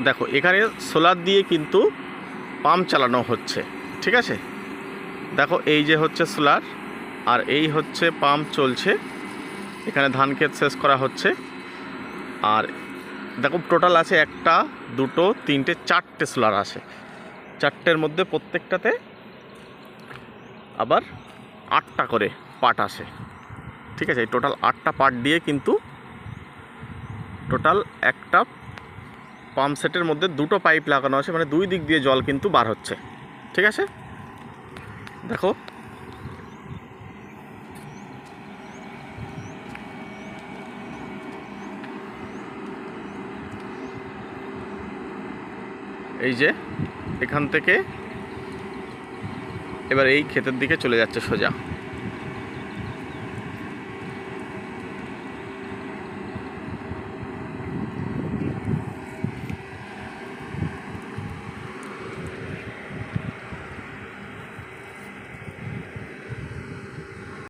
দেখো এখানে সোলার দিয়ে কিন্তু পাম্প চালানো হচ্ছে, ঠিক আছে। দেখো এই যে হচ্ছে সোলার আর এই হচ্ছে পাম্প চলছে, এখানে ধান ক্ষেত সেচ করা হচ্ছে। আর দেখো টোটাল আছে 1 2 3 4টে সোলার আছে, 4টের মধ্যে প্রত্যেকটাতে আবার 8টা করে পার্ট আছে, ঠিক আছে। এই টোটাল 8টা পার্ট দিয়ে কিন্তু টোটাল একটা পাম্প সেটের মধ্যে 2টো পাইপ লাগানো আছে, মানে 2 দিক দিয়ে জল কিন্তু বার হচ্ছে, ঠিক আছে। দেখো এই যে এখান থেকে এবার এই ক্ষেতের দিকে চলে যাচ্ছে সোজা।